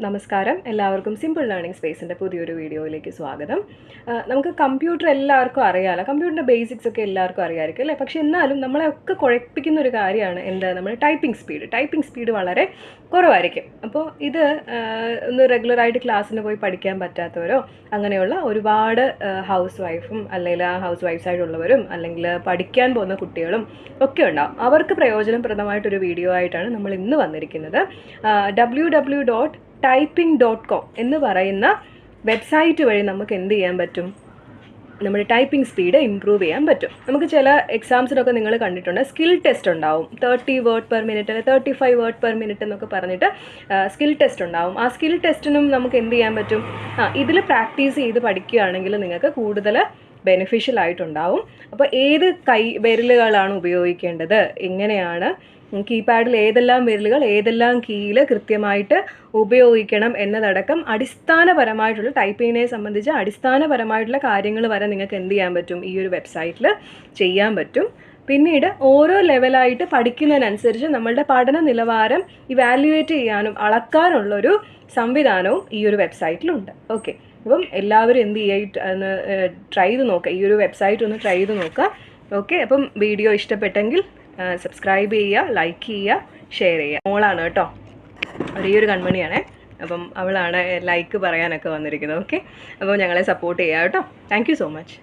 നമസ്കാരം, എല്ലാവർക്കും simple learning സ്പേസിൻ്റെ പുതിയൊരു വീഡിയോയിലേക്ക് സ്വാഗതം. നമുക്ക് കമ്പ്യൂട്ടർ എല്ലാവർക്കും അറിയാമല്ലോ, കമ്പ്യൂട്ടറിൻ്റെ ബേസിക്സ് ഒക്കെ എല്ലാവർക്കും അറിയാമായിരിക്കും അല്ലേ? പക്ഷേ എന്നാലും നമ്മളെയൊക്കെ കുഴപ്പിക്കുന്ന ഒരു കാര്യമാണ് നമ്മുടെ ടൈപ്പിംഗ് സ്പീഡ് വളരെ കുറവായിരിക്കും. അപ്പോൾ ഇത് ഒന്ന് റെഗുലറായിട്ട് ക്ലാസ്സിന് പോയി പഠിക്കാൻ പറ്റാത്തവരോ അങ്ങനെയുള്ള ഒരുപാട് ഹൗസ് വൈഫും അല്ലെങ്കിൽ ഹൗസ് വൈഫ്സായിട്ടുള്ളവരും അല്ലെങ്കിൽ പഠിക്കാൻ പോകുന്ന കുട്ടികളും ഒക്കെ ഉണ്ടാവും. അവർക്ക് പ്രയോജനപ്രദമായിട്ടൊരു വീഡിയോ ആയിട്ടാണ് നമ്മൾ ഇന്ന് വന്നിരിക്കുന്നത്. www.typing.com എന്ന് പറയുന്ന വെബ്സൈറ്റ് വഴി നമുക്ക് എന്ത് ചെയ്യാൻ പറ്റും? നമ്മുടെ ടൈപ്പിംഗ് സ്പീഡ് ഇമ്പ്രൂവ് ചെയ്യാൻ പറ്റും. നമുക്ക് ചില എക്സാംസിനൊക്കെ നിങ്ങൾ കണ്ടിട്ടുണ്ട്, സ്കിൽ ടെസ്റ്റ് ഉണ്ടാവും. 30 വേർഡ് പെർ മിനിറ്റ് അല്ലെങ്കിൽ 35 വേർഡ് പെർ മിനിറ്റ് എന്നൊക്കെ പറഞ്ഞിട്ട് സ്കിൽ ടെസ്റ്റ് ഉണ്ടാവും. ആ സ്കിൽ ടെസ്റ്റിനും നമുക്ക് എന്ത് ചെയ്യാൻ പറ്റും? ഇതിൽ പ്രാക്ടീസ് ചെയ്ത് പഠിക്കുകയാണെങ്കിൽ നിങ്ങൾക്ക് കൂടുതൽ ബെനിഫിഷ്യൽ ആയിട്ടുണ്ടാവും. അപ്പോൾ ഏത് വിരലുകളാണ് ഉപയോഗിക്കേണ്ടത്, എങ്ങനെയാണ് കീപാഡിൽ ഏതെല്ലാം വിരലുകൾ ഏതെല്ലാം കീയിൽ കൃത്യമായിട്ട് ഉപയോഗിക്കണം എന്നതടക്കം അടിസ്ഥാനപരമായിട്ടുള്ള ടൈപ്പിങ്ങിനെ സംബന്ധിച്ച് അടിസ്ഥാനപരമായിട്ടുള്ള കാര്യങ്ങൾ വരെ നിങ്ങൾക്ക് എന്ത് ചെയ്യാൻ പറ്റും? ഈ ഒരു വെബ്സൈറ്റിൽ ചെയ്യാൻ പറ്റും. പിന്നീട് ഓരോ ലെവലായിട്ട് പഠിക്കുന്നതിനനുസരിച്ച് നമ്മളുടെ പഠന നിലവാരം ഇവാലുവേറ്റ് ചെയ്യാനും അളക്കാനുള്ളൊരു സംവിധാനവും ഈ ഒരു വെബ്സൈറ്റിലുണ്ട്. ഓക്കെ, അപ്പം എല്ലാവരും എന്ത് ചെയ്യുക, ട്രൈ ചെയ്ത് നോക്കുക, ഈ ഒരു വെബ്സൈറ്റ് ഒന്ന് ട്രൈ ചെയ്ത് നോക്കുക. ഓക്കെ, അപ്പം വീഡിയോ ഇഷ്ടപ്പെട്ടെങ്കിൽ സബ്സ്ക്രൈബ് ചെയ്യുക, ലൈക്ക് ചെയ്യുക, ഷെയർ ചെയ്യുക. മോളാണ് കേട്ടോ, ഒരേയൊരു കൺമണിയാണേ. അപ്പം അവളാണ് ലൈക്ക് പറയാനൊക്കെ വന്നിരിക്കുന്നത്. ഓക്കെ, അപ്പോൾ ഞങ്ങളെ സപ്പോർട്ട് ചെയ്യുക കേട്ടോ. Thank you so much.